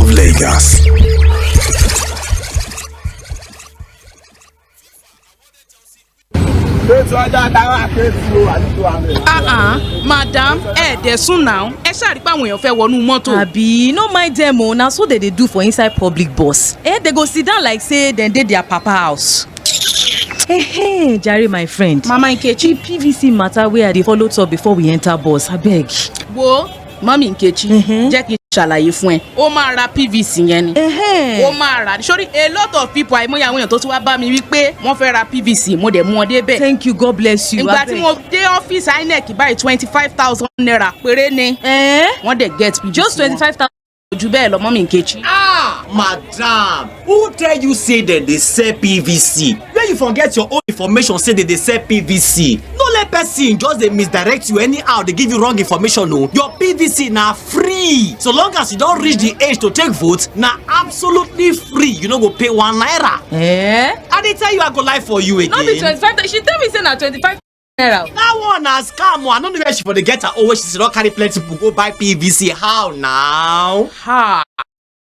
of Lagos. Madam, dey soon now. Ṣàrí pé àwọn èèyàn fẹ́ wọnú mọ́tò. Abi, no mind them o. Na so they do for inside public bus. They go sit down like say dem dey their papa house. Hey, Jare, my friend. Mama Nkechi, PVC matter wey I dey follow talk before we enter bus. Abeg. Wo, Mami Nkechi, jẹ́ kí n ṣàlàyé fún ẹ. Ó máa ra PVC yẹn ni. Ó máa ra. Sorry, a lot of people àìmọye àwọn èèyàn tó ti wá bá mi wí pé wọ́n fẹ́ ra PVC, mo dẹ̀ mú wọn débẹ̀. Thank you, God bless you. Ìgbà tí mo dé ọ́fíìsì INEC báyìí 25,000 naira péré ni. Wọ́n dẹ̀ get PVC. Just 25,000. Ojú bẹ́ẹ̀ lọ, Mami Nkechi. Madam, who tell you say that they sell PVC? Where you forget your own information say that they sell PVC? No let person just they misdirect you anyhow. They give you wrong information. No, your PVC now free. So long as you don't reach the age to take vote, now absolutely free. You no go pay 1 naira. I dey tell you I go lie for you again. Not be 25. She tell me say na 25. That one has scam. I don't know where she for the get her. Always she don't carry plenty people go buy PVC. How now?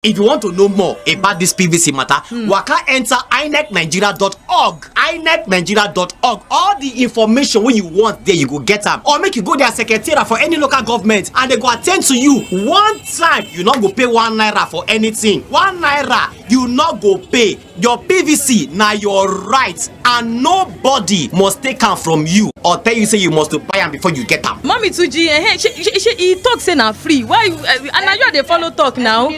If you want to know more about this PVC matter, waka enter inecnigeria.org. inecnigeria.org. All the information when you want there, you go get them. Or make you go their secretariat for any local government and they go attend to you one time. You not go pay 1 naira for anything. 1 naira, you not go pay. Your PVC now your right, and nobody must take them from you or tell you say you must to buy them before you get them. Mommy Tuji, he talk say na free. Why you and now you dey follow talk now?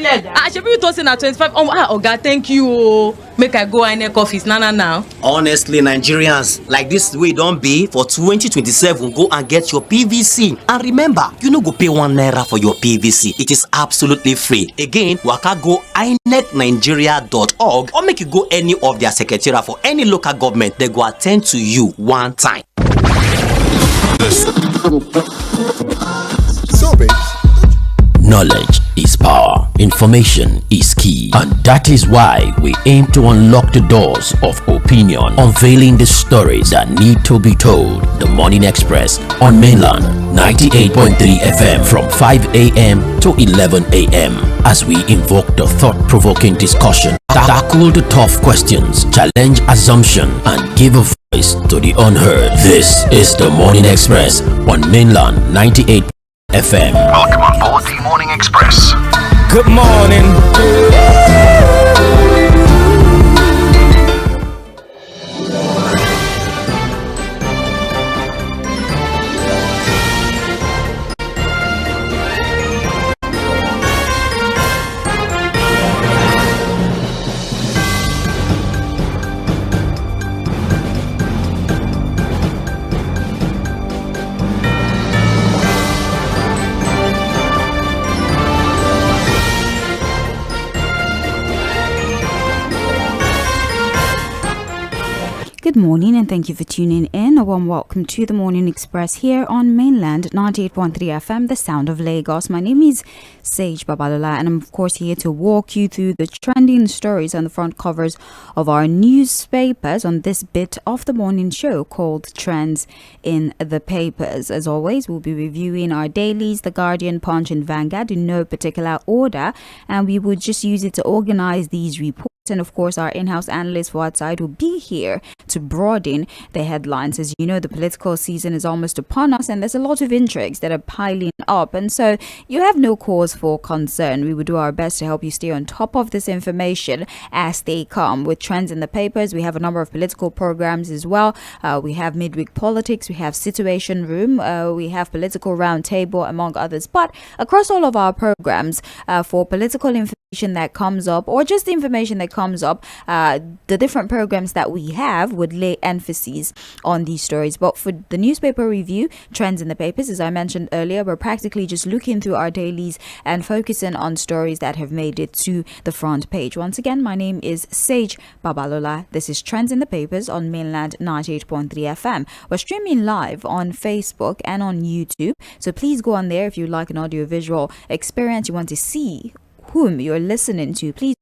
Shebi you talk say na 25. Oga, thank you. Make I go INEC office now. Honestly, Nigerians, like this way don't be for 2027. Go and get your PVC. And remember, you no go pay 1 naira for your PVC. It is absolutely free. Again, waka go inecnigeria.org or make you go any of their secretariat for any local government. They go attend to you one time. Knowledge is power. Information is key. And that is why we aim to unlock the doors of opinion, unveiling the stories that need to be told. The Morning Express on Mainland 98.3 FM from 5 a.m. to 11 a.m. as we invoke the thought-provoking discussion, tackle the tough questions, challenge assumption, and give a voice to the unheard. This is the Morning Express on Mainland 98 FM. Welcome on board the Morning Express. Good morning. Good morning and thank you for tuning in. A warm welcome to the Morning Express here on Mainland 98.3 FM, the sound of Lagos. My name is Sage Babalola and I'm of course here to walk you through the trending stories on the front covers of our newspapers on this bit of the morning show called Trends in the Papers. As always, we'll be reviewing our dailies, The Guardian, Punch and Vanguard in no particular order, and we will just use it to organize these reports. And of course, our in-house analyst for outside will be here to broaden the headlines. As you know, the political season is almost upon us and there's a lot of intrigues that are piling up. And so you have no cause for concern. We will do our best to help you stay on top of this information as they come. With Trends in the Papers, we have a number of political programs as well. We have Midweek Politics, we have Situation Room, we have Political Roundtable, among others. But across all of our programs, for political information that comes up or just the information that comes up, the different programs that we have would lay emphasis on these stories. But for the newspaper review, Trends in the Papers, as I mentioned earlier, we're practically just looking through our dailies and focusing on stories that have made it to the front page. Once again, my name is Sage Babalola. This is Trends in the Papers on Mainland 98.3 FM. We're streaming live on Facebook and on YouTube, so please go on there if you like an audio-visual experience. You want to see whom you're listening to, please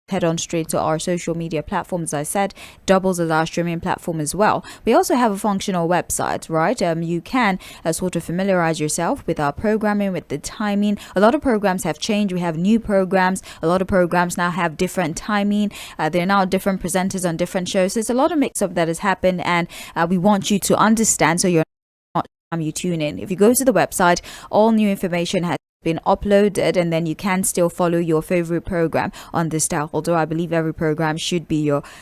head on straight to our social media platforms. As I said, doubles as our streaming platform as well. We also have a functional website, right? You can sort of familiarize yourself with our programming, with the timing. A lot of programs have changed. We have new programs. A lot of programs now have different timing. There are now different presenters on different shows. So it's a lot of mix-up that has happened, and we want you to understand so you're not you tune in. If you go to the website, all new information has been uploaded, and then you can still follow your favorite program on this style. Although I believe every program should be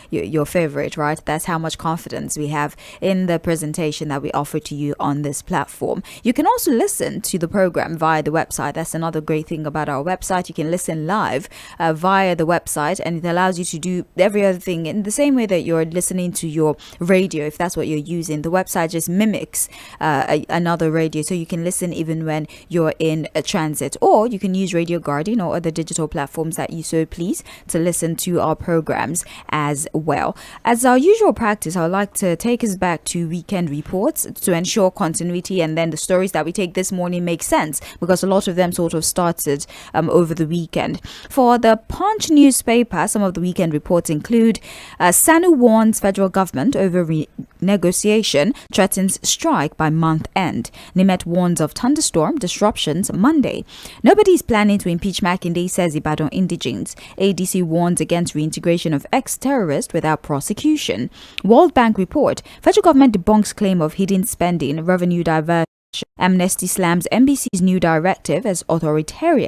your favorite, right? That's how much confidence we have in the presentation that we offer to you on this platform. You can also listen to the program via the website. That's another great thing about our website. You can listen live via the website, and it allows you to do every other thing in the same way that you're listening to your radio. If that's what you're using, the website just mimics another radio, so you can listen even when you're in a transit. Or you can use Radio Garden or other digital platforms that you so please to listen to our programs as well. As our usual practice, I would like to take us back to weekend reports to ensure continuity, and then the stories that we take this morning make sense because a lot of them sort of started over the weekend. For the Punch newspaper, some of the weekend reports include SANU warns federal government over negotiation, threatens strike by month end. Nimet warns of thunderstorm disruptions Monday. Nobody's planning to impeach Makinde, says Ibadan indigents. ADC warns against reintegration of ex-terrorists without prosecution. World Bank report. Federal government debunks claim of hidden spending, revenue diversion. Amnesty slams NBC's new directive as authoritarian.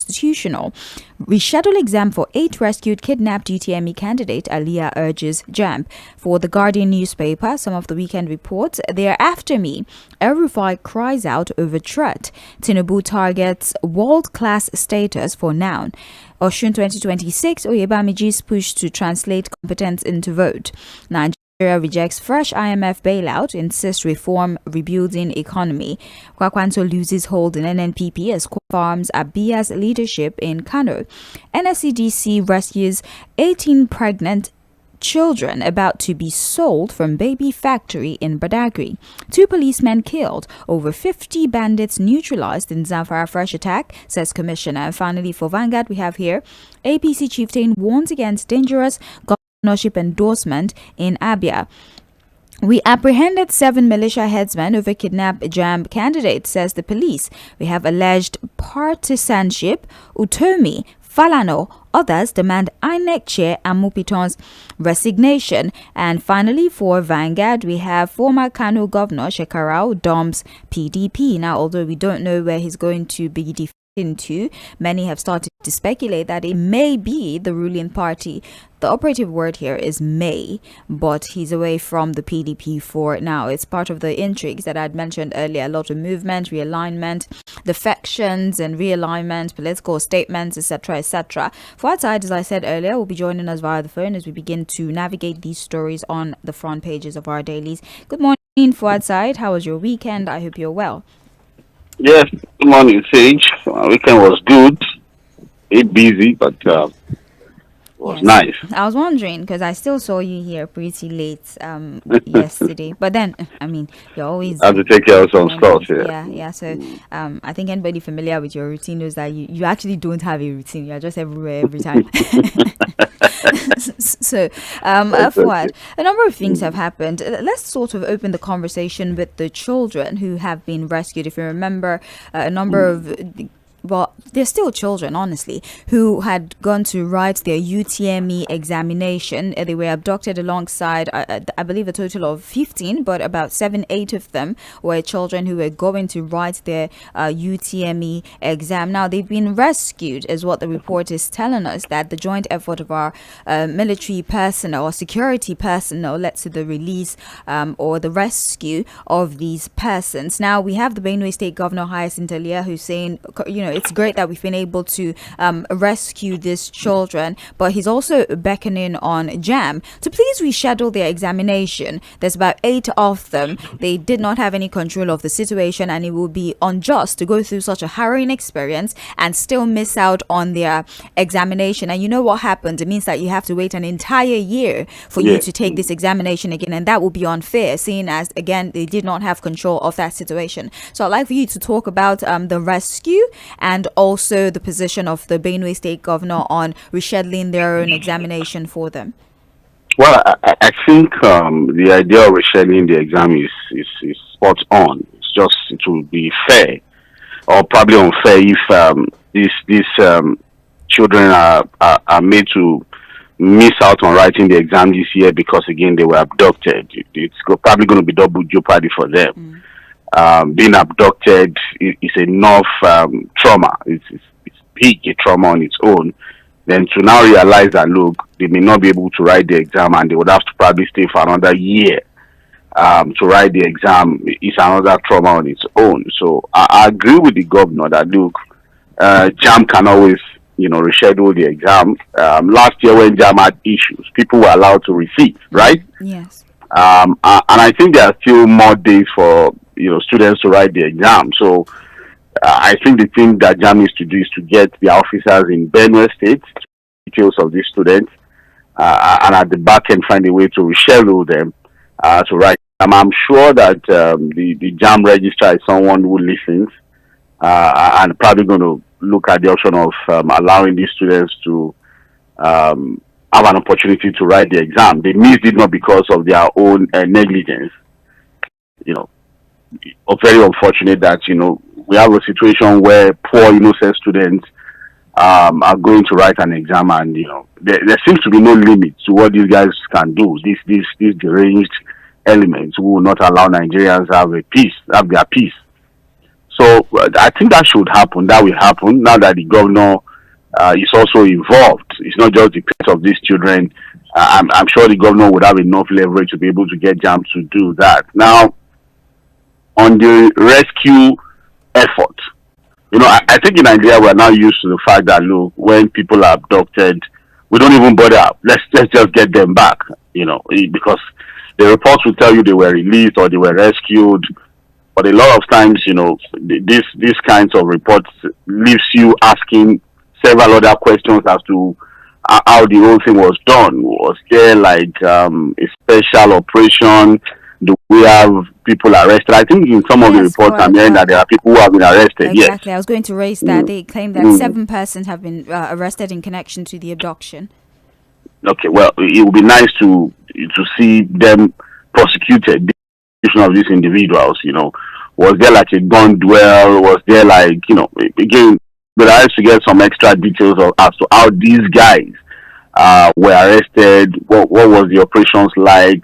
Constitutional. Reschedule exam for 8 rescued kidnapped UTME candidate. Aliyah urges JAMB. For the Guardian newspaper, some of the weekend reports. They're after me. El-Rufai cries out over threat. Tinubu targets world-class status for noun. Osun 2026, Oyebamiji's push to translate competence into vote. Nigeria rejects fresh IMF bailout, insists reform rebuilding economy. Kwakwanto loses hold in NNPP as farms Abiya's leadership in Kano. NSCDC rescues 18 pregnant children about to be sold from baby factory in Badagry. 2 policemen killed, over 50 bandits neutralized in Zamfara fresh attack, says Commissioner. And finally, for Vanguard, we have here APC chieftain warns against dangerous governorship endorsement in Abia. We apprehended 7 militia headsmen over kidnapped JAMB candidate, says the police. We have alleged partisanship. Utomi, Falano, others demand INEC chair and Mupiton's resignation. And finally, for Vanguard, we have former Kano governor Shekarau dumps PDP. Now, although we don't know where he's going to be into, many have started to speculate that it may be the ruling party. The operative word here is may, but he's away from the PDP for now. It's part of the intrigues that I'd mentioned earlier. A lot of movement, realignment, defections and realignment, political statements, etc., etc. Fuad, as I said earlier, will be joining us via the phone as we begin to navigate these stories on the front pages of our dailies. Good morning, Fuad. How was your weekend? I hope you're well. Yes, good morning, Sage. My weekend was good. Bit busy, but was nice. I was wondering because I still saw you here pretty late yesterday. But then, I mean, you're always... I have to take care of some stuff here. Yeah. So I think anybody familiar with your routine knows that you actually don't have a routine. You're just everywhere every time. So, Fuad, a number of things have happened. Let's sort of open the conversation with the children who have been rescued. If you remember, a number of... Well, they're still children, honestly, who had gone to write their UTME examination. They were abducted alongside, I believe, a total of 15, but about 7-8 of them were children who were going to write their UTME exam. Now, they've been rescued, is what the report is telling us, that the joint effort of our military personnel or security personnel led to the release or the rescue of these persons. Now, we have the Benue State Governor, Hyacinth Alia, who's saying, it's great that we've been able to rescue these children, but he's also beckoning on JAM to please reschedule their examination. There's about 8 of them. They did not have any control of the situation, and it would be unjust to go through such a harrowing experience and still miss out on their examination. And you know what happens? It means that you have to wait an entire year for you to take this examination again, and that will be unfair, seeing as, again, they did not have control of that situation. So I'd like for you to talk about the rescue and also the position of the Benue State governor on rescheduling their own examination for them? Well, I think the idea of rescheduling the exam is spot on. It's just, it will be fair, or probably unfair, if these children are made to miss out on writing the exam this year because, again, they were abducted. It's probably going to be double jeopardy for them. Being abducted is enough trauma. It's big a trauma on its own. Then to now realize that, look, they may not be able to write the exam and they would have to probably stay for another year to write the exam is another trauma on its own. So I agree with the governor that, look, JAM can always, reschedule the exam. Last year when JAM had issues, people were allowed to resit, right? Yes. And I think there are still more days for, students to write the exam. So I think the thing that JAM needs to do is to get the officers in Benue State details of these students, and at the back end find a way to reschedule them to write. I'm sure that the JAM registrar is someone who listens, and probably going to look at the option of allowing these students to have an opportunity to write the exam. They missed it not because of their own negligence. Very unfortunate that we have a situation where poor innocent students are going to write an exam, and there seems to be no limit to what these guys can do. These deranged elements who will not allow Nigerians have their peace. So I think that should happen. That will happen now that the governor is also involved. It's not just the case of these children. I'm sure the governor would have enough leverage to be able to get JAM to do that. Now, on the rescue effort, I think in Nigeria we're now used to the fact that, look, when people are abducted, we don't even bother. Let's just get them back, because the reports will tell you they were released or they were rescued. But a lot of times, these kinds of reports leaves you asking several other questions as to how the whole thing was done. Was there a special operation? Do we have people arrested? I think in some of the reports I'm hearing that there are people who have been arrested. Exactly. Yes. I was going to raise that. They claim that 7 persons have been arrested in connection to the abduction. Okay, well, it would be nice to see them prosecuted, the prosecution of these individuals. Was there like a gun duel? Was there again, but I have to get some extra details as to how these guys were arrested. What was the operations like?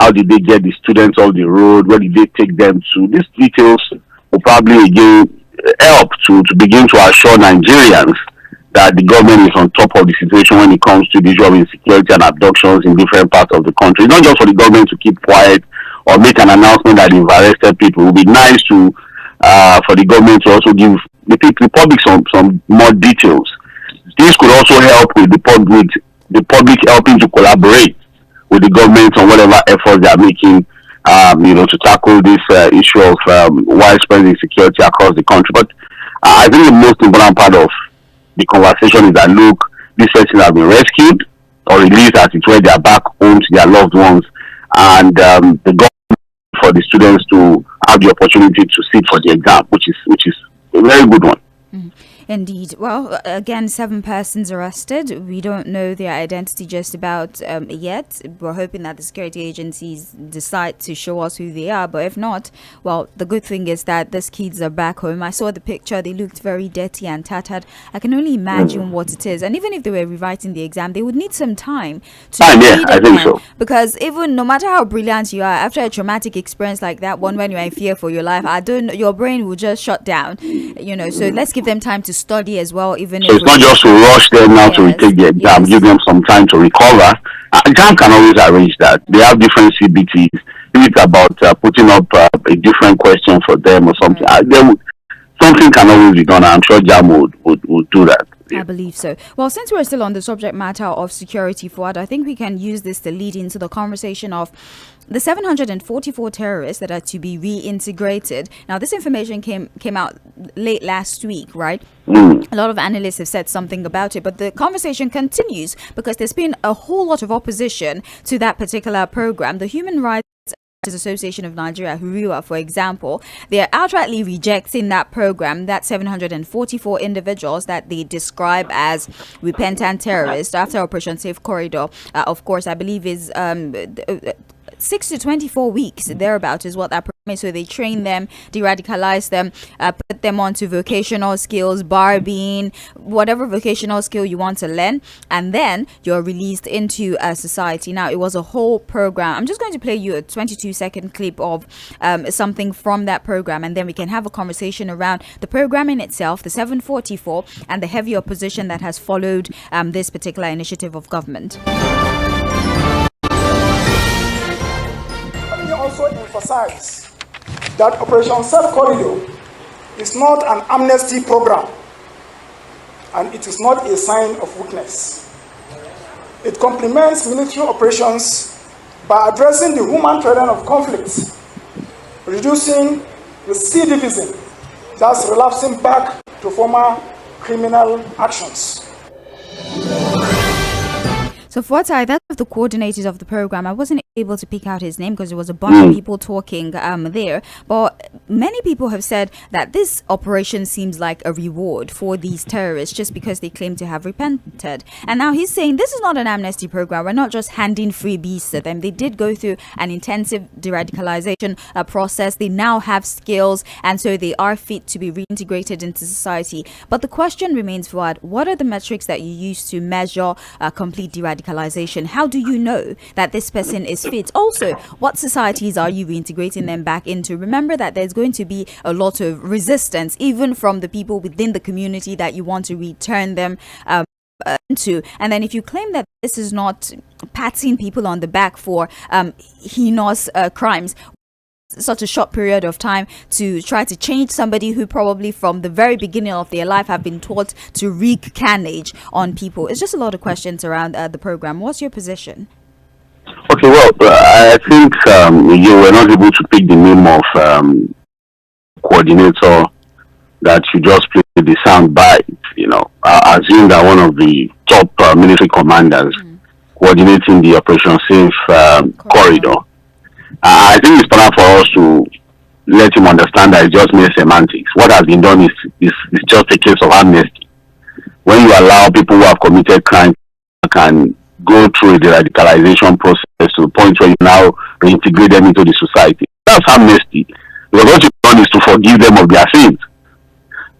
How did they get the students off the road? Where did they take them to? These details will probably again help to begin to assure Nigerians that the government is on top of the situation when it comes to the issue of insecurity and abductions in different parts of the country. It's not just for the government to keep quiet or make an announcement that they've arrested people. It would be nice to for the government to also give the public some more details. This could also help with the public helping to collaborate with the government on whatever efforts they are making, to tackle this issue of widespread insecurity across the country. But I think the most important part of the conversation is that, look, these persons have been rescued or released as it were. They are back home to their loved ones, and the government for the students to have the opportunity to sit for the exam, which is a very good one. Indeed. Well, again, 7 persons arrested. We don't know their identity just about yet. We're hoping that the security agencies decide to show us who they are. But if not, well, the good thing is that these kids are back home. I saw the picture. They looked very dirty and tattered. I can only imagine what it is. And even if they were rewriting the exam, they would need some time to read I think so. Because even no matter how brilliant you are, after a traumatic experience like that one, when you're in fear for your life, your brain will just shut down. So let's give them time to study as well. Even so, it's not just to rush them now to retake the exam. Give them some time to recover. JAM can always arrange that. They have different CBTs. If it's about putting up a different question for them or something, something can always be done. I'm sure JAM would do that. I believe so. Well, since we're still on the subject matter of security, Fuad, I think we can use this to lead into the conversation of the 744 terrorists that are to be reintegrated. Now, this information came out late last week, right? A lot of analysts have said something about it, but the conversation continues because there's been a whole lot of opposition to that particular program. The Human Rights Association of Nigeria, HURIWA, for example, they are outrightly rejecting that program, that 744 individuals that they describe as repentant terrorists after Operation Safe Corridor. Of course, I believe is 6 to 24 weeks, thereabout is what that program is. So they train them, de-radicalize them, put them onto vocational skills, barbing, whatever vocational skill you want to learn, and then you're released into society. Now, it was a whole program. I'm just going to play you a 22-second clip of something from that program, and then we can have a conversation around the program in itself, the 744, and the heavy opposition that has followed this particular initiative of government. Let me also emphasize that Operation Safe Corridor is not an amnesty program, and it is not a sign of weakness. It complements military operations by addressing the human terrain of conflicts, reducing recidivism, thus relapsing back to former criminal actions. So Fatai, that's the coordinators of the program. I wasn't able to pick out his name because there was a bunch of people talking there. But many people have said that this operation seems like a reward for these terrorists just because they claim to have repented. And now he's saying this is not an amnesty program. We're not just handing freebies to them. They did go through an intensive de-radicalization process. They now have skills, and so they are fit to be reintegrated into society. But the question remains, Fuad, what are the metrics that you use to measure complete de-radicalization? How do you know that this person is fit? Also, what societies are you reintegrating them back into? Remember that there's going to be a lot of resistance, even from the people within the community that you want to return them into. And then if you claim that this is not patting people on the back for heinous crimes, such a short period of time to try to change somebody who probably from the very beginning of their life have been taught to wreak carnage on people. It's just a lot of questions around the program. What's your position? Okay, well, I think you were not able to pick the name of coordinator that you just played the sound bite. I assume that one of the top military commanders coordinating the Operation Safe Corridor. I think it's time for us to let him understand that it's just mere semantics. What has been done is just a case of amnesty. When you allow people who have committed crimes can go through the radicalization process to the point where you now reintegrate them into the society, that's amnesty. Because what you've done is to forgive them of their sins.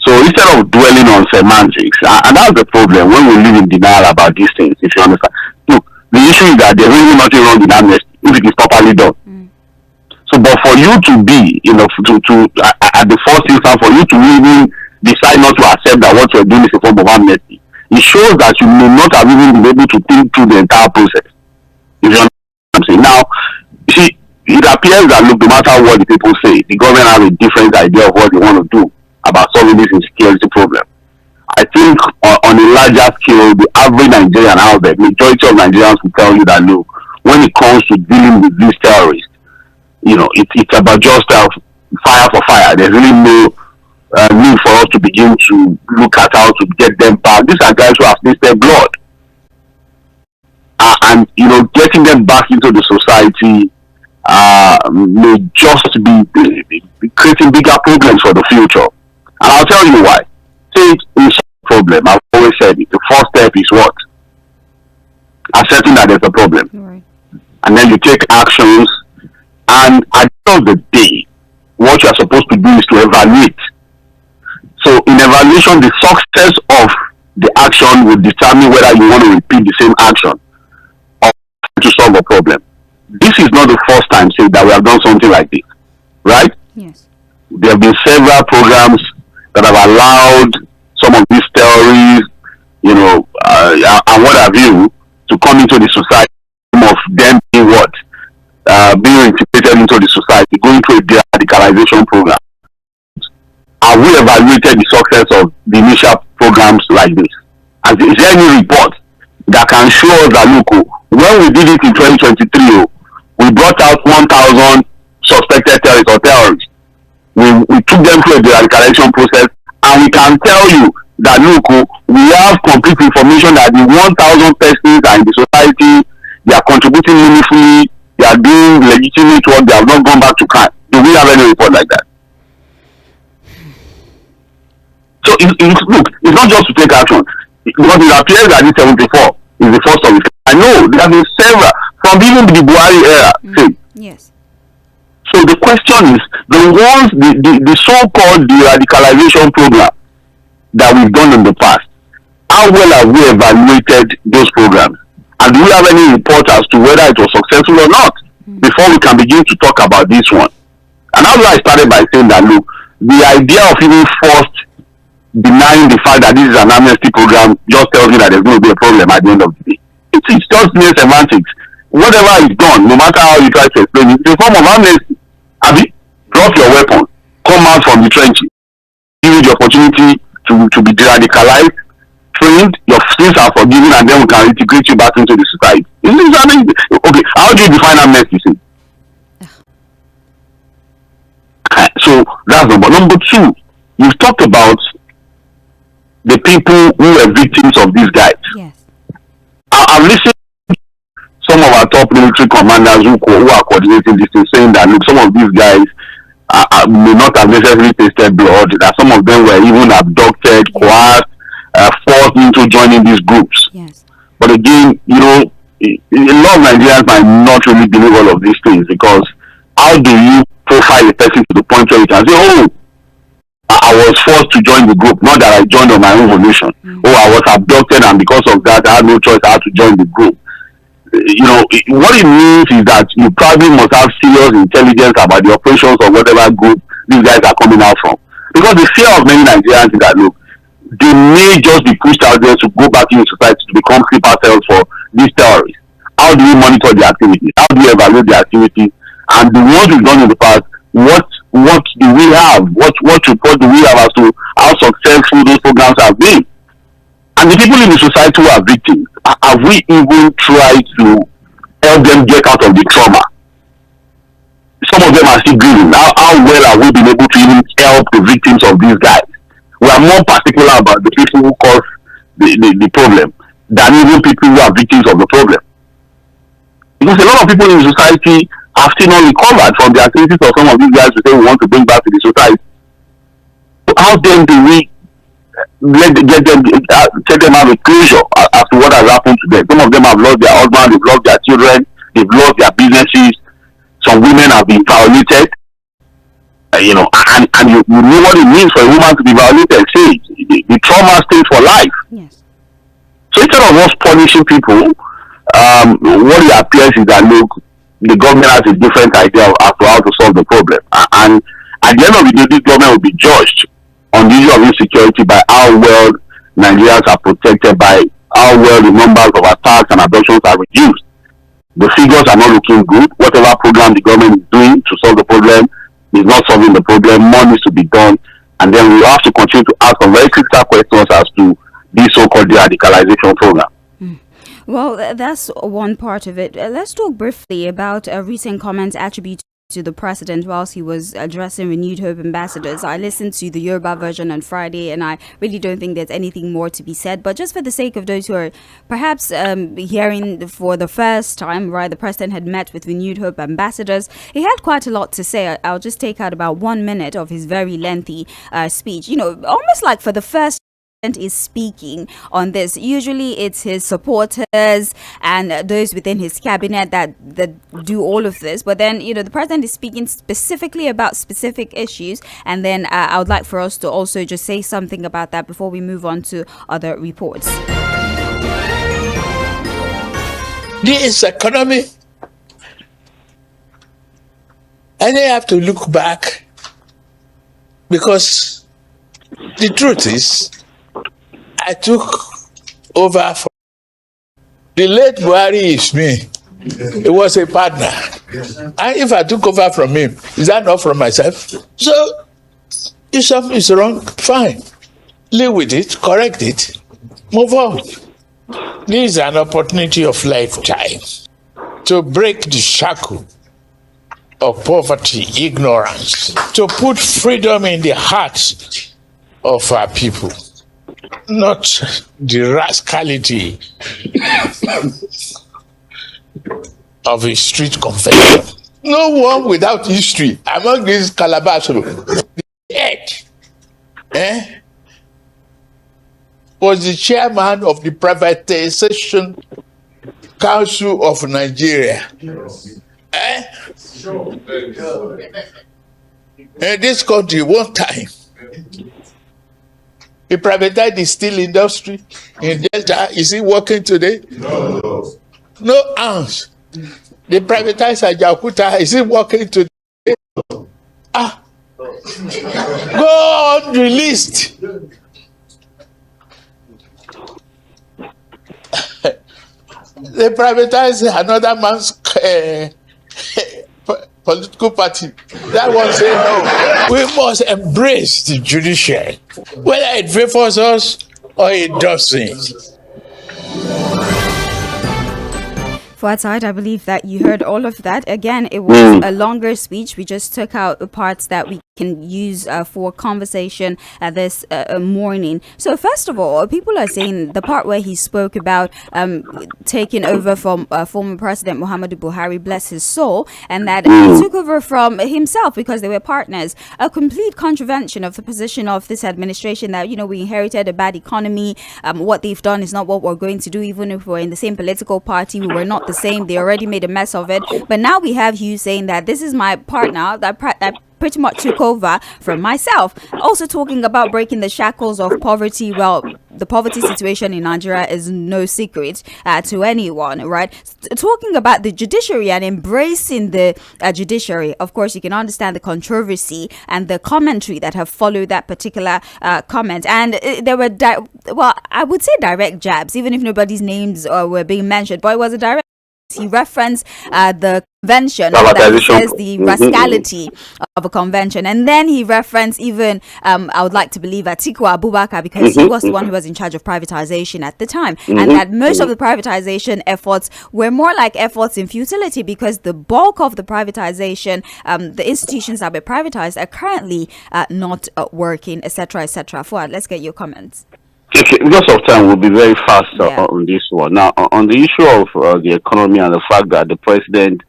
So instead of dwelling on semantics, and that's the problem when we live in denial about these things, if you understand. Look, the issue is that there's really nothing wrong with amnesty if it is properly done. So, but for you to be, at the first instance, for you to even decide not to accept that what you're doing is a form of amnesty, it shows that you may not have even been able to think through the entire process. If you understand what I'm saying. Now, you see, it appears that, look, no matter what the people say, the government has a different idea of what they want to do about solving this insecurity problem. I think on a larger scale, the average Nigerian out there, majority of Nigerians will tell you that, look, when it comes to dealing with these terrorists, it's about just fire for fire. There's really no need for us to begin to look at how to get them back. These are guys who have tasted blood. And getting them back into the society may just be creating bigger problems for the future. And I'll tell you why. See, it's a problem. I've always said it. The first step is what? Accepting that there's a problem. Right. And then you take actions. And at the end of the day, what you are supposed to do is to evaluate. So in evaluation, the success of the action will determine whether you want to repeat the same action or to solve a problem. This is not the first time, say, that we have done something like this, right? Yes. There have been several programs that have allowed some of these theories, and what have you, to come into the society. Of them being what? Being integrated into the society, going through a radicalization program. Have we evaluated the success of the initial programs like this? Is there any report that can show us that, look, when we did it in 2023, we brought out 1,000 suspected terrorists or terrorists. We took them through a radicalization process, and we can tell you that, look, we have complete information that the 1,000 persons are in the society, they are contributing meaningfully, they are doing legitimate work, they have not not just to take action. Because it appears that this 74 is the first of it. I know there have been several from even the Buhari era. Yes. So the question is, the ones, the so-called de-radicalization program that we've done in the past, how well have we evaluated those programs? And do we have any report as to whether it was successful or not before we can begin to talk about this one? And that's why I started by saying that, look, the idea of even first denying the fact that this is an amnesty program just tells me that there's going to be a problem at the end of the day. It's just mere semantics. Whatever is done, no matter how you try to explain it, it's a form of amnesty. Drop your weapon, come out from the trenches, give you the opportunity to be de-radicalized, trained, your sins are forgiven, and then we can integrate you back into the society. Okay, how do you define amnesty? So that's number two. You've talked about the people who are victims of these guys. Yes. I've listened to some of our top military commanders who are coordinating this thing, saying that, look, some of these guys may not have necessarily tasted blood, that some of them were even abducted, coerced, forced into joining these groups. Yes. But again, a lot of Nigerians might not really believe all of these things, because how do you profile a person to the point where you can say, oh, I was forced to join the group, not that I joined on my own volition. Oh, I was abducted, and because of that, I had no choice, I had to join the group. What it means is that you probably must have serious intelligence about the operations of whatever group these guys are coming out from. Because the fear of many Nigerians is that, look, they may just be pushed out there to go back into society to become sleeper cells for these terrorists. How do you monitor their activities? How do you evaluate their activities? And the ones we've done in the past, what do we have? What report do we have as to how successful those programs have been? And the people in the society who are victims, have we even tried to help them get out of the trauma? Some of them are still grieving. How well have we been able to even help the victims of these guys? We are more particular about the people who cause the problem than even people who are victims of the problem. Because a lot of people in the society have still not recovered from the activities of some of these guys who say we want to bring back to the society. So how then do we let them have a closure as to what has happened to them? Some of them have lost their husband, they've lost their children, they've lost their businesses. Some women have been violated. And you know what it means for a woman to be violated. Say the trauma stays for life. Yes. So instead of us punishing people, what it appears is that, look, the government has a different idea as to how to solve the problem. And at the end of the day, this government will be judged on the issue of insecurity by how well Nigerians are protected, by how well the numbers of attacks and abductions are reduced. The figures are not looking good. Whatever program the government is doing to solve the problem is not solving the problem. More needs to be done. And then we have to continue to ask some very critical questions as to this so-called de-radicalization program. Well, that's one part of it. Let's talk briefly about recent comments attributed to the president whilst he was addressing Renewed Hope ambassadors. I listened to the Yoruba version on Friday, and I really don't think there's anything more to be said. But just for the sake of those who are perhaps hearing for the first time, right, the president had met with Renewed Hope ambassadors. He had quite a lot to say. I'll just take out about 1 minute of his very lengthy speech. Almost like for the first is speaking on this. Usually it's his supporters and those within his cabinet that do all of this, but then the president is speaking specifically about specific issues, and then I would like for us to also just say something about that before we move on to other reports. This economy, and they have to look back, because the truth is I took over from the late Buhari is me. He was a partner. And if I took over from him, is that not from myself? So if something is wrong, fine. Live with it, correct it, move on. This is an opportunity of lifetime to break the shackle of poverty, ignorance, to put freedom in the hearts of our people. Not the rascality of a street confession. No one without history among these Calabash, the head, was the chairman of the Privatization Council of Nigeria. In this country, one time, he privatized the steel industry in Delta. Is he working today? No ounce. They privatized Ajaokuta. Is he working today? Go unreleased. They privatized another man's political party. That one said no. We must embrace the judiciary, whether it favors us or it doesn't. Outside, I believe that you heard all of that. Again, it was a longer speech. We just took out the parts that we can use for conversation this morning. So first of all, people are saying the part where he spoke about taking over from former President Muhammadu Buhari, bless his soul, and that he took over from himself because they were partners. A complete contravention of the position of this administration that, you know, we inherited a bad economy. What they've done is not what we're going to do. Even if we're in the same political party, we were not the same. They already made a mess of it. But now we have you saying that this is my partner that pretty much took over from myself. Also talking about breaking the shackles of poverty. Well, the poverty situation in Nigeria is no secret to anyone, right? Talking about the judiciary and embracing the judiciary. Of course, you can understand the controversy and the commentary that have followed that particular comment. And there were, I would say direct jabs, even if nobody's names were being mentioned, but it was a direct. He referenced the convention, that he says the rascality of a convention, and then he referenced even I would like to believe Atiku Abubakar, because he was the one who was in charge of privatization at the time, and that most of the privatization efforts were more like efforts in futility because the bulk of the privatization, the institutions that were privatized are currently not working, etc., etc. Fuad, let's get your comments. Okay, because of time, we'll be very fast on this one. Now, on the issue of the economy and the fact that the president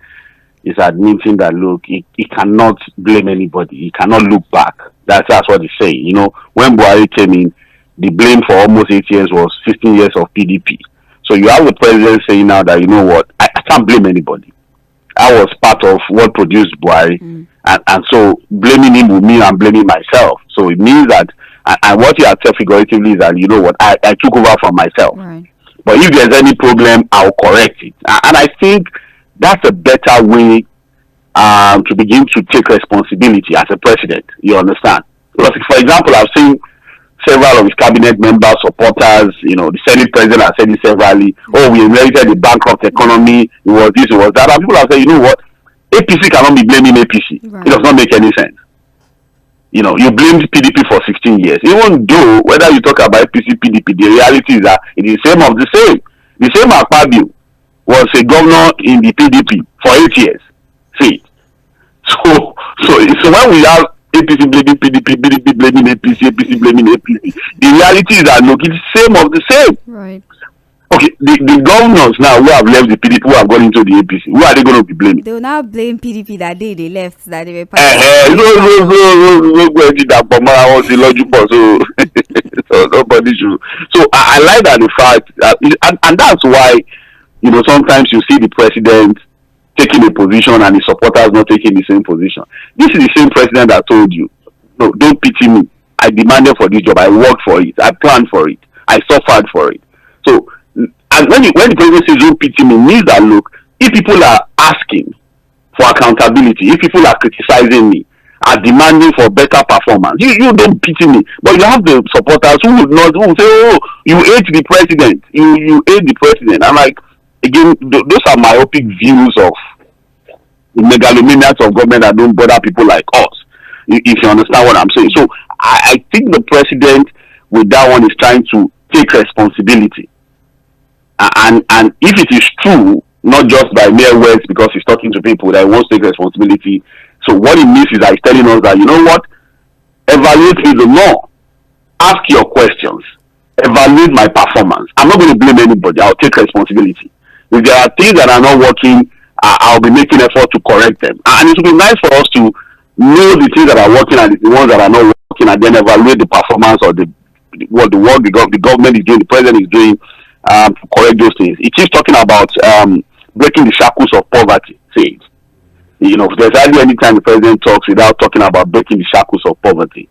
is admitting that, look, he cannot blame anybody. He cannot look back. That's what he's saying. You know, when Buhari came in, the blame for almost 8 years was 15 years of PDP. So you have the president saying now that, you know what, I can't blame anybody. I was part of what produced Buhari. And so blaming him would mean I'm blaming myself. So it means that, and what you have said figuratively is that, you know what, I took over from myself. Right. But if there's any problem, I'll correct it. And I think that's a better way to begin to take responsibility as a president. You understand? Because, for example, I've seen several of his cabinet members, supporters, you know, the Senate president has said it severally. Oh, we inherited the bankrupt economy. It was this, it was that. And people have said, you know what, APC cannot be blaming APC. Right. It does not make any sense. You know, you blamed PDP for 16 years. Even though, whether you talk about APC, PDP, the reality is that it is the same of the same. The same Akpabio was a governor in the PDP for 8 years. See, so when we have APC blaming PDP, PDP blaming APC, APC blaming APC, the reality is that, look, it's the same of the same. Right. Okay, the governors now who have left the PDP, who have gone into the APC, who are they going to be blaming? They will now blame PDP that day they left, that they were part so nobody should. So I like that the fact, and that's why, you know, sometimes you see the president taking a position and his supporters not taking the same position. This is the same president that told you, no, don't pity me. I demanded for this job. I worked for it. I planned for it. I suffered for it. So, and when the president says don't pity me, means that, look, if people are asking for accountability, if people are criticizing me, are demanding for better performance, you don't pity me. But you have the supporters who would say, oh, you hate the president. You hate the president. I'm like, again, those are myopic views of the megalomaniacs of government that don't bother people like us, if you understand what I'm saying. So I think the president with that one is trying to take responsibility. And if it is true, not just by mere words because he's talking to people that he wants to take responsibility, so what it means is that he's telling us that, you know what, evaluate me the more, ask your questions, evaluate my performance. I'm not going to blame anybody. I'll take responsibility. If there are things that are not working, I'll be making effort to correct them. And it would be nice for us to know the things that are working and the ones that are not working, and then evaluate the performance of the what the work the government is doing, the president is doing to correct those things. It keeps talking about breaking the shackles of poverty. Say it. You know, there's hardly any time the president talks without talking about breaking the shackles of poverty.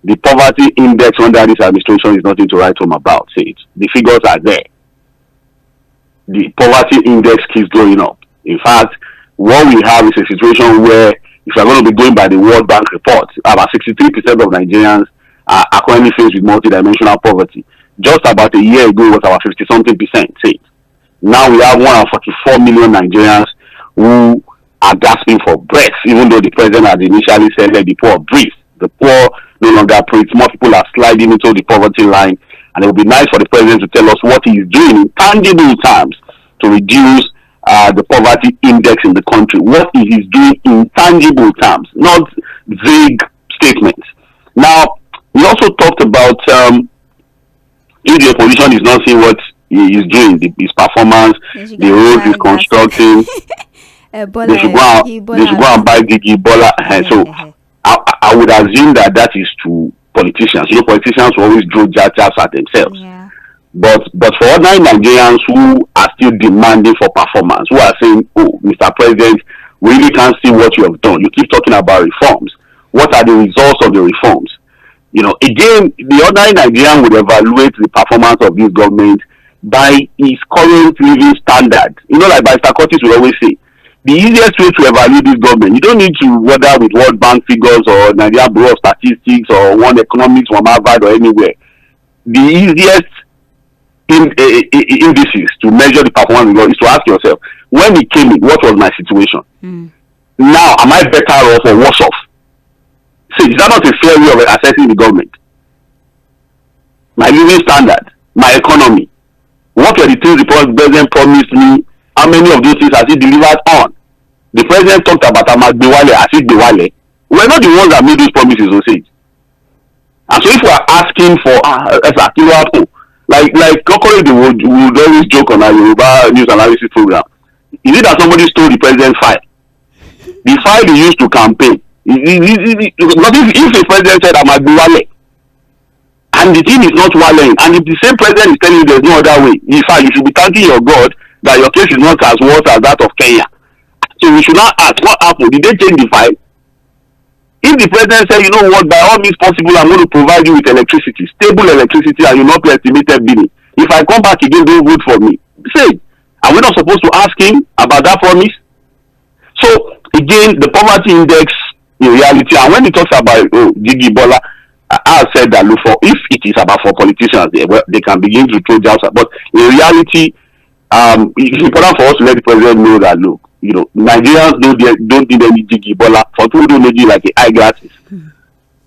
The poverty index under this administration is nothing to write home about. Say it. The figures are there. The poverty index keeps going up. In fact, what we have is a situation where, if you're going to be going by the World Bank report, about 63% of Nigerians are currently faced with multidimensional poverty. Just about a year ago, it was about 50-something percent. Say it. Now we have 144 million Nigerians who are gasping for breath, even though the president had initially said, let the poor breathe. The poor no longer breathe. More people are sliding into the poverty line. And it would be nice for the president to tell us what he is doing in tangible terms to reduce the poverty index in the country. What he is doing in tangible terms, not vague statements. Now, we also talked about if the opposition is not seeing what he is doing, his performance, the roads he's constructing, they should go and buy Gigi Bola. So I would assume that is to politicians. You know, politicians will always draw jabs at themselves. Yeah. But for ordinary Nigerians who are still demanding for performance, who are saying, oh, Mr. President, we really can't see what you have done. You keep talking about reforms. What are the results of the reforms? You know, again, the ordinary Nigerian would evaluate the performance of this government by his current living standard. You know, like Mr. Curtis will always say, the easiest way to evaluate this government, you don't need to bother with World Bank figures or Nigeria Bureau of Statistics or One Economics from Harvard or anywhere. The easiest indices to measure the performance is to ask yourself, when he came in, what was my situation? Now, am I better off or worse off? See, is that not a fair way of assessing the government? My living standard, my economy, what were the things the president promised me? How many of those things has he delivered on? The president talked about Amagbiwale as if Biwale. We're not the ones that made those promises, Osage. And so if we are asking for like Kokore would always joke on our Yoruba news analysis program. Is it that somebody stole the president's file? The file he used to campaign. Because if the president said Amagbiwale, and the thing is not walling, and if the same president is telling you there's no other way, in fact, you should be thanking your God that your case is not as worse as that of Kenya. So we should not ask what happened. Did they change the file? If the president said, you know what, by all means possible, I'm going to provide you with electricity, stable electricity, and you not pay estimated billing. If I come back again, don't vote for me. Say, are we not supposed to ask him about that promise? So again, the poverty index in reality, and when he talks about Gigi Bola, I said that look, for if it is about for politicians, they can begin to throw jabs. But in reality, it's important for us to let the president know that look, you know, Nigerians don't need any Gigi Bola. For people who don't need like eyeglasses,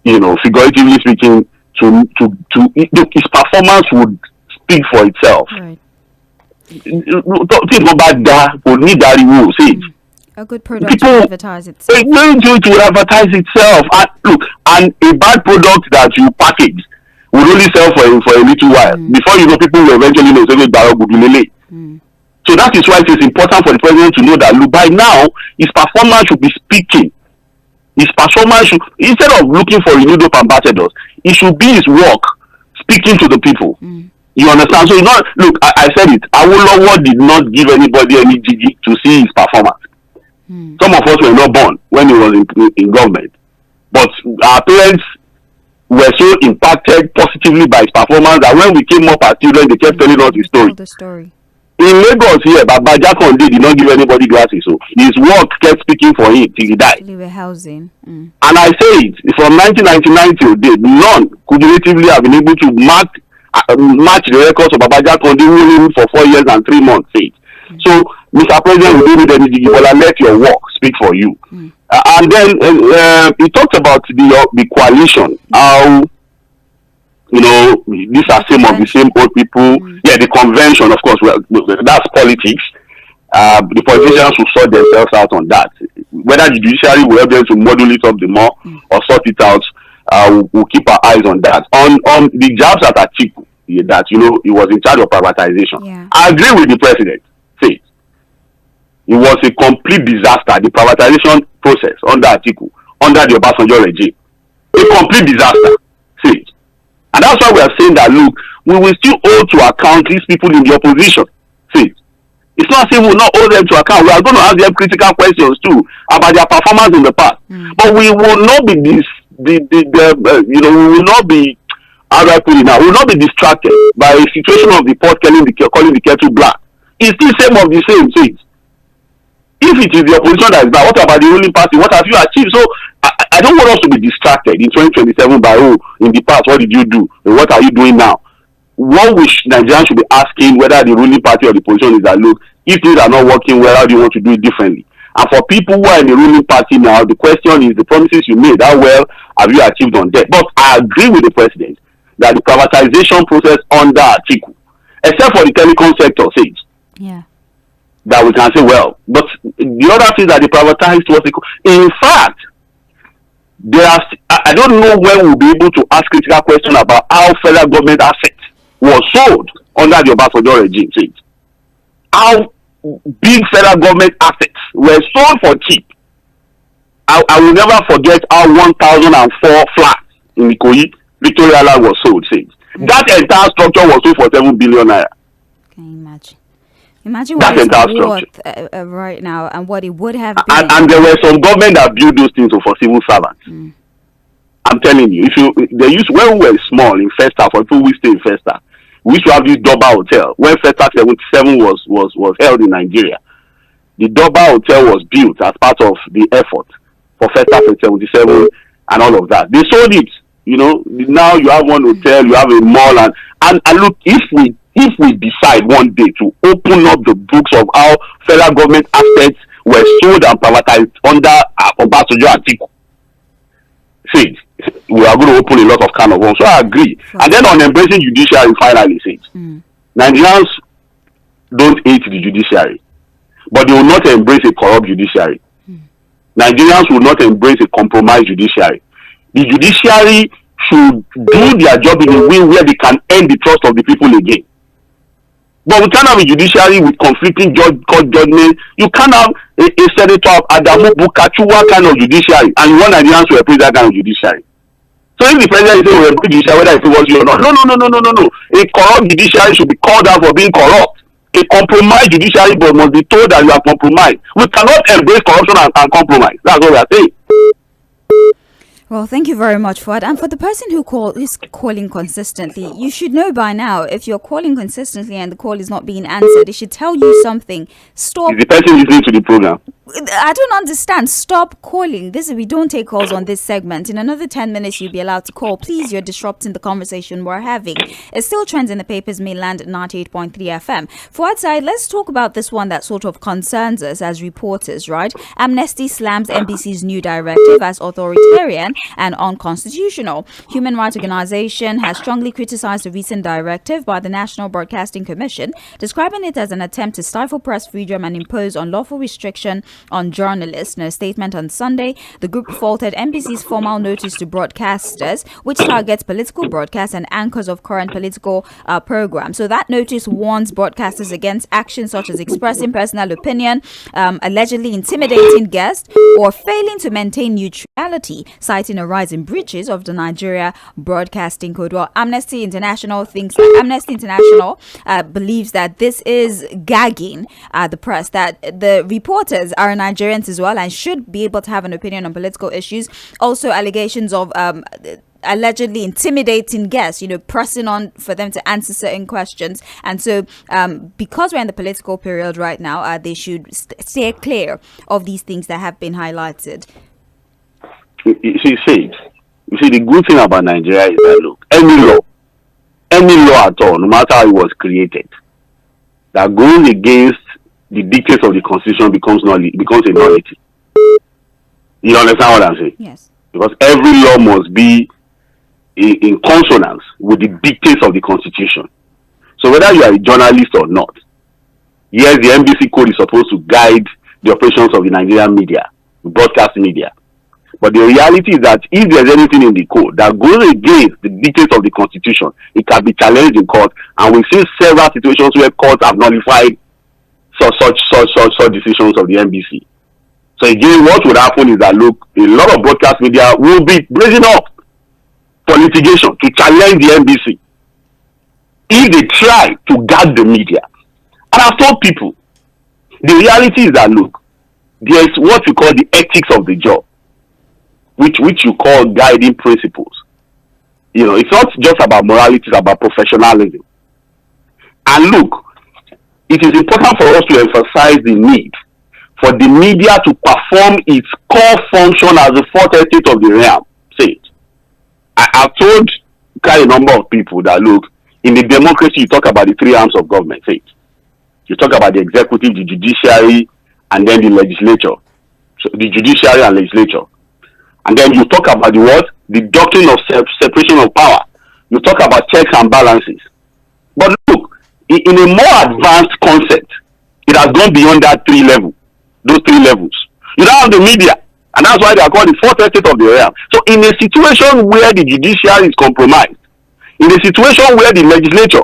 you know, figuratively speaking, his performance would speak for itself. Right. People about that would need that rule. See, a good product to advertise itself. It's going to advertise itself. And look, and a bad product that you package will only sell for a little while. Before you know, people will eventually know so that is why it is important for the president to know that look, by now his performance should be speaking. His performance should, instead of looking for renewed hope ambassadors, it should be his work speaking to the people. You understand? So it's not, look, I said it. Awolowo did not give anybody any gigi to see his performance. Some of us were not born when he was in government, but our parents were so impacted positively by his performance that when we came up as children, they kept telling us his story. In Lagos here, Baba Jakonde did not give anybody glasses, so his work kept speaking for him till he died. Housing. And I say it, from 1999 till date, none could relatively have been able to match the records of Baba Jakonde, who lived for 4 years and 3 months. So, Mr. President, we don't need any let your work speak for you. And then he talked about the coalition, how, you know, these are some of the same old people. Yeah, the convention, of course, that's politics. The politicians will sort themselves out on that. Whether the judiciary will help them to model it up the more or sort it out, we'll keep our eyes on that. On the jabs at Atiku, that, you know, he was in charge of privatization. Yeah. I agree with the president. Say, it was a complete disaster, the privatization process under Atiku, under the Obasanjo regime. A complete disaster. See, And that's why we are saying that, look, we will still hold to account these people in the opposition. See, it's not saying we will not hold them to account. We are going to ask them critical questions too about their performance in the past. But we will not be we will not be, how do I put it now? We will not be distracted by a situation of the pot calling the kettle black. It's still same of the same things. If it is the opposition that is bad, what about the ruling party? What have you achieved? So I don't want us to be distracted in 2027 by, in the past, what did you do? And what are you doing now? What Nigerians should be asking, whether the ruling party or the opposition, is that, look, if things are not working well, how do you want to do it differently? And for people who are in the ruling party now, the question is, the promises you made, how well have you achieved on that? But I agree with the president that the privatization process under Atiku, except for the telecom sector, says, that we can say, well, but the other thing that they privatized was, in fact, I don't know when we'll be able to ask critical questions about how federal government assets was sold under the Obasanjo regime. How big federal government assets were sold for cheap. I will never forget how 1004 flats in Ikoyi, Victoria Land, was sold. That entire structure was sold for 7 billion naira. Can you imagine? Imagine what it's worth right now and what it would have been. And there were some government that built those things for civil servants. I'm telling you, when we were small in Festa, for people we stay in Festa, we used to have this Doba Hotel. When Festa 77 was held in Nigeria, the Doba Hotel was built as part of the effort for Festa 77 and all of that. They sold it. Now you have one hotel, you have a mall, and look, if we decide one day to open up the books of how federal government assets were sold and privatized under Obasanjo Atiku, we are going to open a lot of can of worms. So I agree. And then on embracing judiciary, finally, Nigerians don't hate the judiciary, but they will not embrace a corrupt judiciary. Nigerians will not embrace a compromised judiciary. The judiciary should do their job in a way where they can earn the trust of the people again. But we can't have a judiciary with conflicting court judgment. You can't have a senator of Adamu Bukachuwa kind of judiciary, and you want Nigerians to approve that kind of judiciary. So if the president is saying we approve judiciary, whether it was you or not, no. A corrupt judiciary should be called out for being corrupt. A compromised judiciary but must be told that you are compromised. We cannot embrace corruption and compromise. That's what we are saying. Well, thank you very much for it. And for the person who is calling consistently, you should know by now, if you're calling consistently and the call is not being answered, it should tell you something. Stop. Is the person listening to the program? I don't understand. Stop calling. We don't take calls on this segment. In another 10 minutes, you'll be allowed to call. Please, you're disrupting the conversation we're having. It still trends in the papers, Mainland 98.3 FM. For outside, let's talk about this one that sort of concerns us as reporters, right? Amnesty slams NBC's new directive as authoritarian and unconstitutional. Human rights organization has strongly criticized the recent directive by the National Broadcasting Commission, describing it as an attempt to stifle press freedom and impose unlawful restriction on journalists. In a statement on Sunday, the group faulted NBC's formal notice to broadcasters, which targets political broadcasts and anchors of current political programs. So that notice warns broadcasters against actions such as expressing personal opinion, allegedly intimidating guests, or failing to maintain neutrality, citing a rise in breaches of the Nigeria Broadcasting Code. Well, Amnesty International believes that this is gagging the press, that the reporters are Nigerians as well and should be able to have an opinion on political issues. Also, allegations of allegedly intimidating guests, pressing on for them to answer certain questions. And so because we're in the political period right now, they should stay clear of these things that have been highlighted. You see, the good thing about Nigeria is that, look, any law at all, no matter how it was created, that goes against the dictates of the Constitution becomes a nullity. You understand what I'm saying? Yes. Because every law must be in consonance with the dictates of the Constitution. So whether you are a journalist or not, yes, the NBC code is supposed to guide the operations of the Nigerian media, broadcast media. But the reality is that if there's anything in the code that goes against the dictates of the Constitution, it can be challenged in court. And we've seen several situations where courts have nullified such decisions of the NBC. So again, what would happen is that, look, a lot of broadcast media will be raising up for litigation to challenge the NBC if they try to guard the media. And I've told people, the reality is that, look, there's what we call the ethics of the job, which you call guiding principles. It's not just about morality, it's about professionalism. And look, it is important for us to emphasize the need for the media to perform its core function as the fourth estate of the realm. I've told quite a number of people that, look, in the democracy, you talk about the three arms of government. You talk about the executive, the judiciary, and then the legislature. So the judiciary and legislature. And then you talk about the what? The doctrine of separation of power. You talk about checks and balances. But look, in a more advanced concept, it has gone beyond those three levels. You don't have the media, and that's why they are called the fourth estate of the realm. So in a situation where the judiciary is compromised, in a situation where the legislature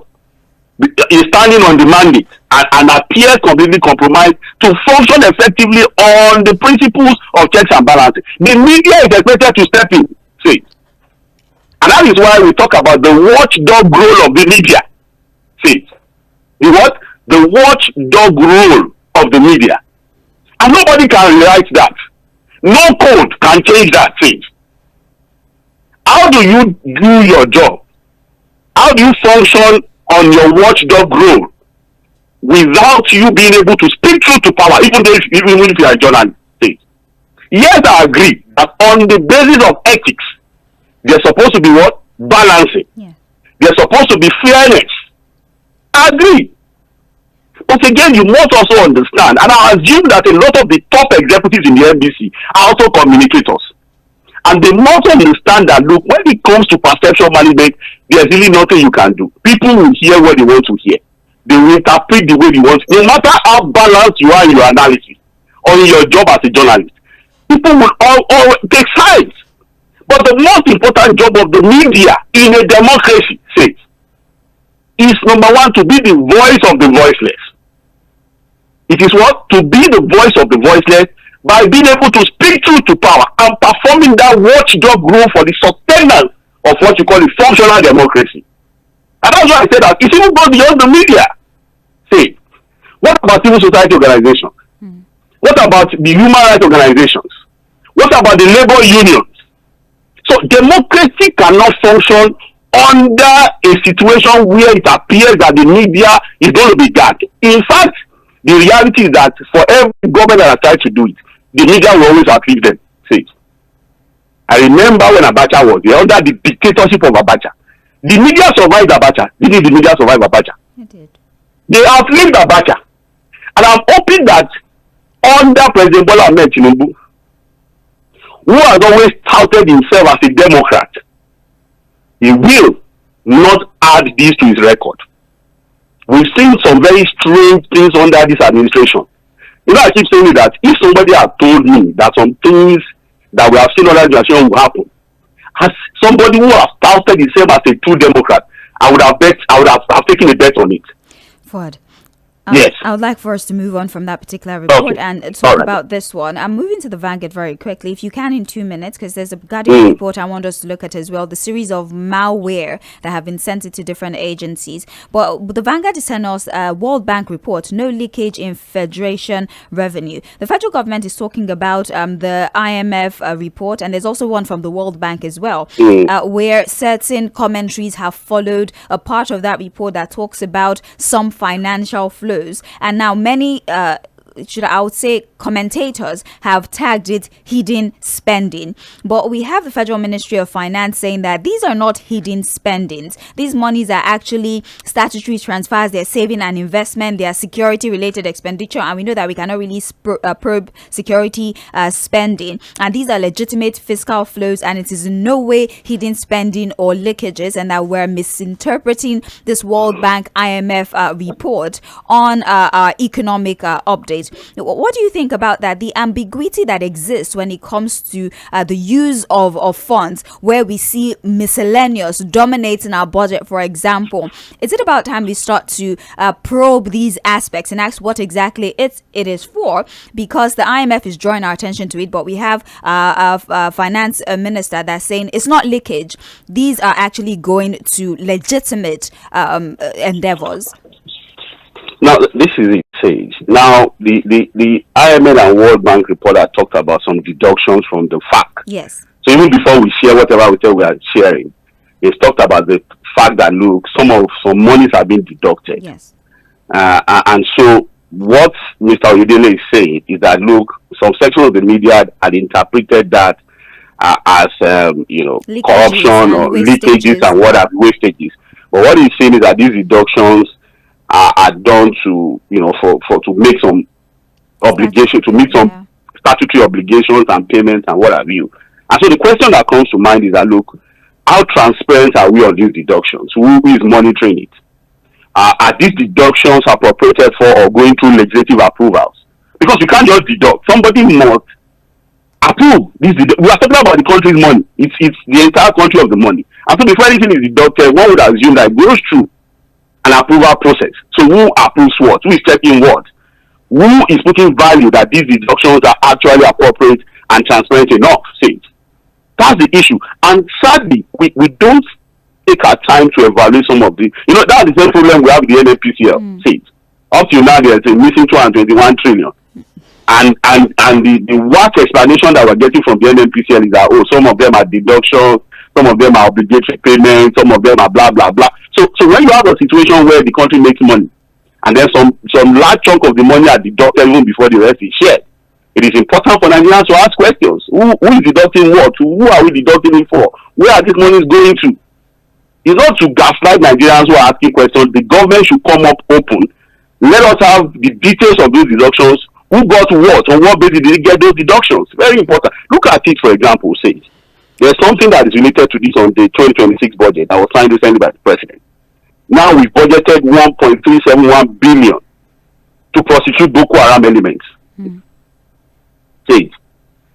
is standing on the mandate and appears completely compromised to function effectively on the principles of checks and balances, the media is expected to step in. And that is why we talk about the watchdog role of the media. The what? The watchdog role of the media. And nobody can rewrite that. No code can change that thing. How do you do your job? How do you function on your watchdog role without you being able to speak truth to power, even if you are a journalist? Yes, I agree that on the basis of ethics, there's supposed to be what? Balancing. Yeah. There's supposed to be fairness. I agree. But again, you must also understand, and I assume that a lot of the top executives in the NBC are also communicators. And they must understand that, look, when it comes to perception management, there's really nothing you can do. People will hear what they want to hear. They will interpret the way they want. No matter how balanced you are in your analysis or in your job as a journalist, people will all take sides. But the most important job of the media in a democracy, is number one, to be the voice of the voiceless. It is what? To be the voice of the voiceless by being able to speak truth to power and performing that watchdog role for the sustenance of what you call a functional democracy. And that's why I said that it even goes beyond the media. What about civil society organizations? What about the human rights organizations? What about the labor unions? So democracy cannot function under a situation where it appears that the media is going to be guarded. In fact, the reality is that for every government that has tried to do it, the media will always outlive them. I remember when Abacha was there, under the dictatorship of Abacha. The media survived Abacha. Didn't the media survive Abacha? It did. They outlived Abacha. And I'm hoping that under President Bola Ahmed Tinubu, who has always touted himself as a Democrat, he will not add this to his record. We've seen some very strange things under this administration. I keep saying that if somebody had told me that some things that we have seen under the administration will happen, as somebody who has touted himself as a true Democrat, I would have taken a bet on it. Fuad. Yes. I would like for us to move on from that particular report and talk about this one. I'm moving to the Vanguard very quickly, if you can, in 2 minutes, because there's a Guardian report I want us to look at as well, the series of malware that have been sent to different agencies. But the Vanguard is sending us a World Bank report, no leakage in Federation revenue. The federal government is talking about the IMF report, and there's also one from the World Bank as well, where certain commentaries have followed a part of that report that talks about some financial flow. And now many I would say commentators have tagged it hidden spending. But we have the Federal Ministry of Finance saying that these are not hidden spendings. These monies are actually statutory transfers, they're saving and investment, they are security related expenditure, and we know that we cannot really probe security spending. And these are legitimate fiscal flows, and it is in no way hidden spending or leakages, and that we're misinterpreting this World Bank IMF report on our economic updates. state. What do you think about that? The ambiguity that exists when it comes to the use of funds, where we see miscellaneous dominating our budget, for example. Is it about time we start to probe these aspects and ask what exactly it is for? Because the IMF is drawing our attention to it, but we have a finance minister that's saying it's not leakage. These are actually going to legitimate endeavors. Now, this is it, Sage. Now, the IMF and World Bank report that talked about some deductions from the FAC. Yes. So even before we share whatever we are sharing, it's talked about the fact that, look, some monies have been deducted. Yes. And so what Mr. Oyedele is saying is that, look, some section of the media had interpreted that as, leakages corruption or leakages and wastages. But what he's saying is that these deductions are done to, to make some obligation, to meet some statutory obligations and payments and what have you. And so the question that comes to mind is that, look, how transparent are we on these deductions? Who is monitoring it? Are these deductions appropriated for or going through legislative approvals? Because you can't just deduct. Somebody must approve this. We are talking about the country's money. It's the entire country of the money. And so before anything is deducted, one would assume that it goes through an approval process. So who approves what? Who is checking what? Who is putting value that these deductions are actually appropriate and transparent enough? Say it. That's the issue. And sadly, we don't take our time to evaluate some of the, that's the same problem we have with the NNPCL. Say it. Up till now, there's a missing 221 trillion. And the worst explanation that we're getting from the NNPCL is that, some of them are deductions, some of them are obligatory payments, some of them are blah, blah, blah. So when you have a situation where the country makes money, and then some large chunk of the money are deducted even before the rest is shared, it is important for Nigerians to ask questions. Who is deducting what? Who are we deducting it for? Where are these monies going to? It's not to gaslight Nigerians who are asking questions. The government should come up open. Let us have the details of those deductions. Who got what? On what basis did they get those deductions? Very important. Look at it, for example, say there's something that is related to this on the 2026 budget that was signed recently by the president. Now we've budgeted 1.371 billion to prosecute Boko Haram elements. Say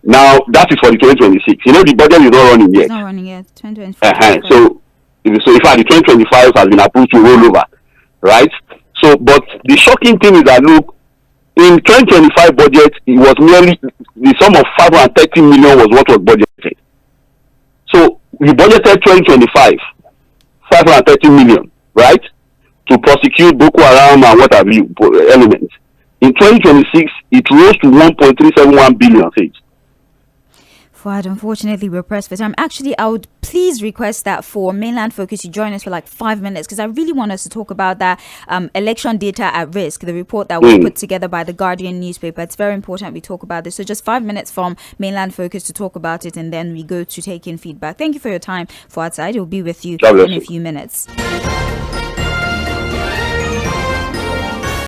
now that is for the 2026. The budget is not running yet. It's not running yet. 2025. So in fact, the 2025 has been approved to roll over, right? So, but the shocking thing is that, look, in 2025 budget, it was merely the sum of 530 million was what was budgeted. So we budgeted 2025 530 million, right, to prosecute Boko Haram and what have you elements. In 2026, it rose to 1.371 billion. Fuad, unfortunately, we're pressed for time. Actually, I would please request that for Mainland Focus, you join us for like 5 minutes, because I really want us to talk about that election data at risk, the report that was put together by the Guardian newspaper. It's very important we talk about this. So just 5 minutes from Mainland Focus to talk about it, and then we go to take in feedback. Thank you for your time, Fuad Said. We'll be with you in a few minutes.